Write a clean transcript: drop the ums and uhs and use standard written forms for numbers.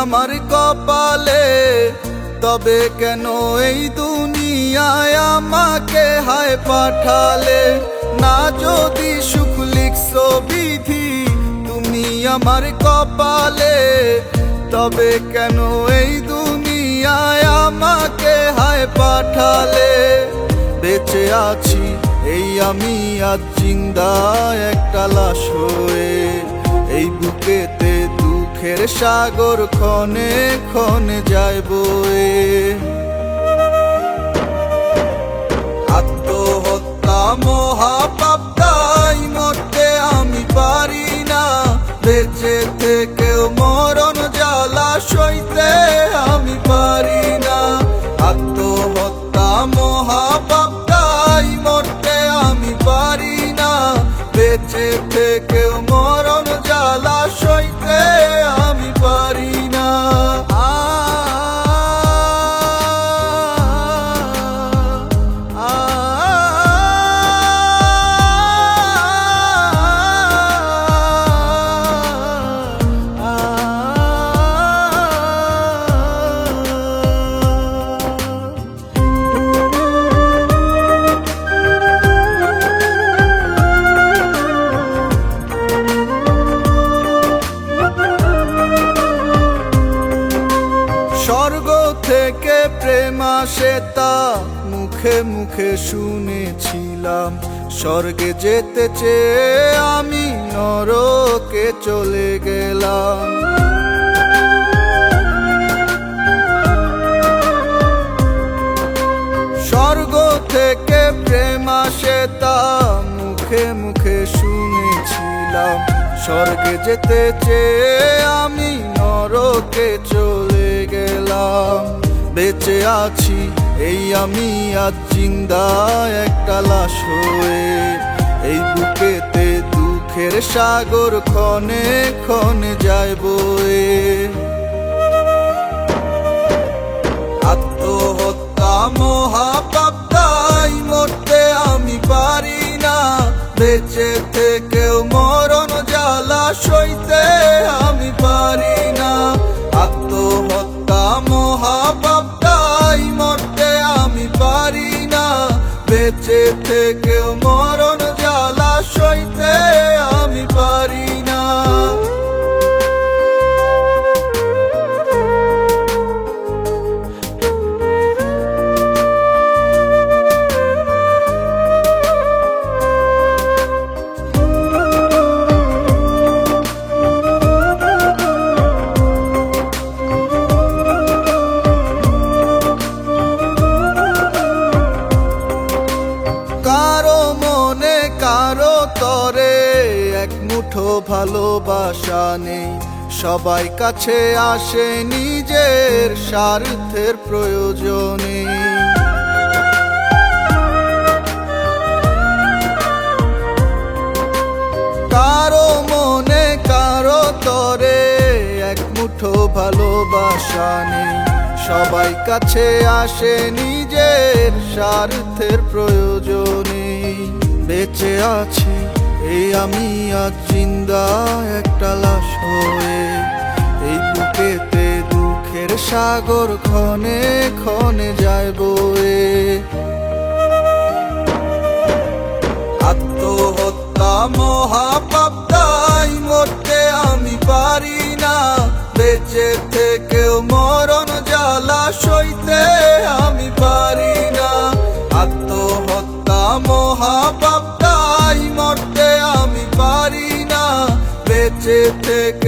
আমার কপালে, তবে কেন এই দুনিয়ায় আমাকে হায় পাঠালে। না যদি সুখ লিখছো বিধি তুমি আমার কপালে, তবে কেন এই দুনিয়ায় আমাকে হায় পাঠালে। বেঁচে আছি এই আমি আজ জিন্দা একটা লাশ হয়ে, এই বুকেতে দুঃখের সাগর ক্ষণে ক্ষণে যায় বয়ে। আত্মহত্যা মহাপাপ, তাই মরতে আমি পারি না। বেঁচে থেকেও মরণ জ্বালা সইতে আমি পারি না। আত্মহত্যা মহাপাপ, তাই মরতে আমি পারি না। বেঁচে থেকেও মরণ জ্বালা সইতে আমি পারি না। স্বর্গ থেকে প্রেম আসে তা মুখে মুখে শুনেছিলাম। স্বর্গে যেতে চেয়ে আমি নরকে চলে গেলাম। স্বর্গ থেকে প্রেম আসে তা মুখে মুখে শুনেছিলাম। স্বর্গে যেতে চেয়ে আমি নরকে চলে গেলাম। বেঁচে আছি এই আমি আজ জিন্দা একটা লাশ হয়ে, এই বুকেতে দুঃখের সাগর ক্ষণে ক্ষণে যায় বয়ে। আত্মহত্যা মহাপাপ, তাই মরতে আমি পারি না। বেঁচে থেকেও মরণ জ্বালা সইতে আমি পারি না। আত্মহত্যা মহাপাপ, তাই মরতে আমি পারি না। বেঁচে থেকেও মরণ জ্বালা সইতে আমি পারি না। কারো মনে কারো তরে এক মুঠো ভালোবাসা নেই। সবাই কাছে আসে নিজের স্বার্থের প্রয়োজনে। কারো মনে কারো তরে এক মুঠো ভালোবাসা নেই। সবাই কাছে আসে নিজের স্বার্থের প্রয়োজনে। বেঁচে আছি এই আমি আজ জিন্দা একটা লাশ হয়ে, এই বুকেতে দুঃখের সাগর ক্ষণে ক্ষণে যায় বয়ে। আত্মহত্যা মহাপাপ, তাই মরতে আমি পারি না। বেঁচে থেকেও মরণ জ্বালা সইতে আমি পারি না। আত্মহত্যা মহাপাপ, তাই মরতে আমি পারি না। বেঁচে থেকে